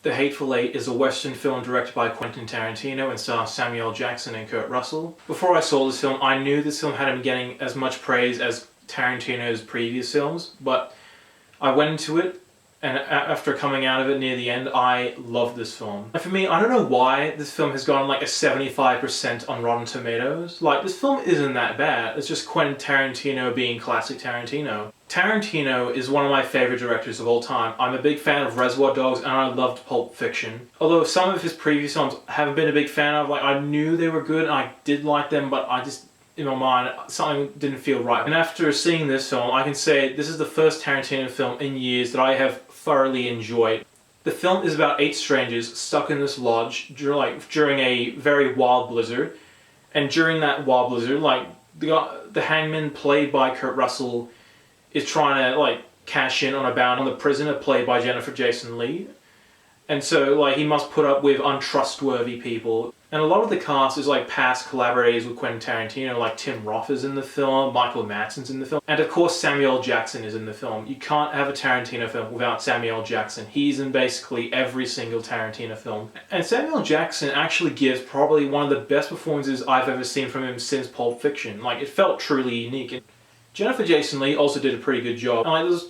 The Hateful Eight is a Western film directed by Quentin Tarantino and stars Samuel L. Jackson and Kurt Russell. Before I saw this film, I knew this film hadn't been getting as much praise as Tarantino's previous films, but I went into it, and after coming out of it near the end, I loved this film. And for me, I don't know why this film has gotten like a 75% on Rotten Tomatoes. Like, this film isn't that bad. It's just Quentin Tarantino being classic Tarantino. Tarantino is one of my favorite directors of all time. I'm a big fan of Reservoir Dogs and I loved Pulp Fiction. Although some of his previous films I haven't been a big fan of. Like, I knew they were good and I did like them, but I just, in my mind, something didn't feel right. And after seeing this film, I can say this is the first Tarantino film in years that I have thoroughly enjoyed. The film is about 8 strangers stuck in this lodge during a very wild blizzard. And during that wild blizzard, the hangman, played by Kurt Russell, is trying to cash in on a bounty on the prisoner, played by Jennifer Jason Leigh. And so he must put up with untrustworthy people. And a lot of the cast is past collaborators with Quentin Tarantino, like Tim Roth is in the film, Michael Madsen's in the film, and of course Samuel L. Jackson is in the film. You can't have a Tarantino film without Samuel L. Jackson. He's in basically every single Tarantino film. And Samuel L. Jackson actually gives probably one of the best performances I've ever seen from him since Pulp Fiction. It felt truly unique. Jennifer Jason Leigh also did a pretty good job. And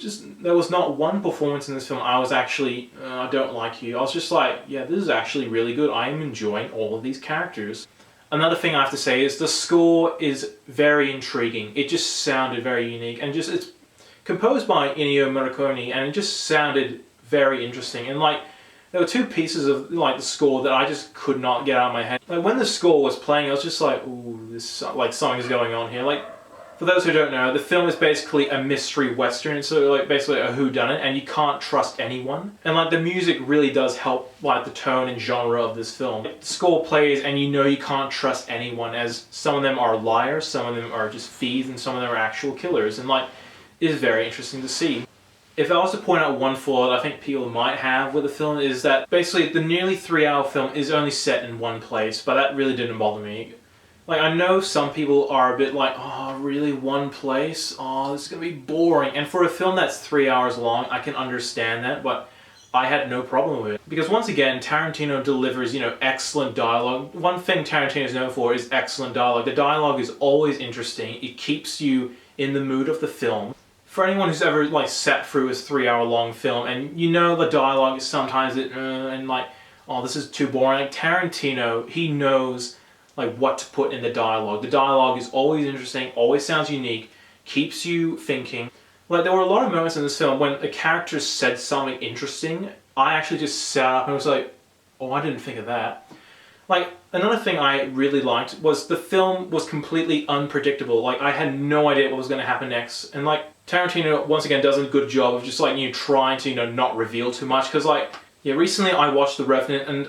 there was not one performance in this film I was actually, I don't like you. I was just like, yeah, this is actually really good. I am enjoying all of these characters. Another thing I have to say is the score is very intriguing. It just sounded very unique, and it's composed by Ennio Morricone, and it just sounded very interesting. And there were 2 pieces of the score that I just could not get out of my head. When the score was playing, I was just like, ooh, this something's going on here. For those who don't know, the film is basically a mystery western, so basically a whodunit, and you can't trust anyone. And the music really does help the tone and genre of this film. The score plays and you know you can't trust anyone, as some of them are liars, some of them are just thieves, and some of them are actual killers, and it is very interesting to see. If I was to point out one flaw that I think people might have with the film, is that basically the nearly 3-hour film is only set in one place, but that really didn't bother me. I know some people are a bit oh, really, one place? Oh, this is going to be boring. And for a film that's 3 hours long, I can understand that, but I had no problem with it. Because once again, Tarantino delivers, excellent dialogue. One thing Tarantino is known for is excellent dialogue. The dialogue is always interesting. It keeps you in the mood of the film. For anyone who's ever, sat through his 3-hour long film, and the dialogue is sometimes oh, this is too boring. Tarantino, he knows what to put in the dialogue. The dialogue is always interesting, always sounds unique, keeps you thinking. There were a lot of moments in this film when a character said something interesting, I actually just sat up and was like, oh, I didn't think of that. Another thing I really liked was the film was completely unpredictable. I had no idea what was going to happen next. And Tarantino, once again, does a good job of just trying to not reveal too much. Because recently I watched The Revenant, and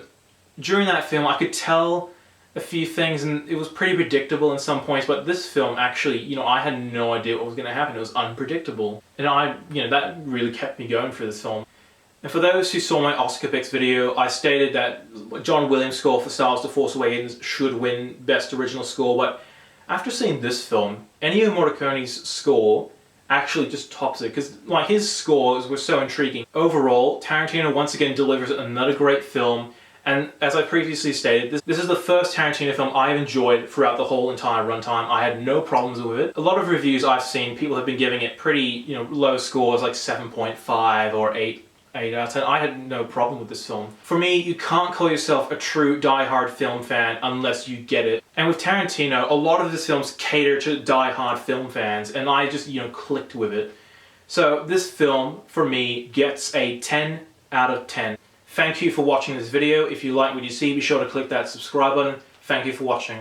during that film I could tell a few things, and it was pretty predictable in some points, but this film actually, I had no idea what was going to happen. It was unpredictable. And that really kept me going for this film. And for those who saw my Oscar picks video, I stated that John Williams' score for Star Wars: The Force Awakens should win Best Original Score, but after seeing this film, Ennio Morricone's score actually just tops it, because his scores were so intriguing. Overall, Tarantino once again delivers another great film. And as I previously stated, this is the first Tarantino film I've enjoyed throughout the whole entire runtime. I had no problems with it. A lot of reviews I've seen, people have been giving it pretty, low scores, 7.5 or 8 out of 10. I had no problem with this film. For me, you can't call yourself a true die-hard film fan unless you get it. And with Tarantino, a lot of his films cater to die-hard film fans, and I just, clicked with it. So this film, for me, gets a 10 out of 10. Thank you for watching this video. If you like what you see, be sure to click that subscribe button. Thank you for watching.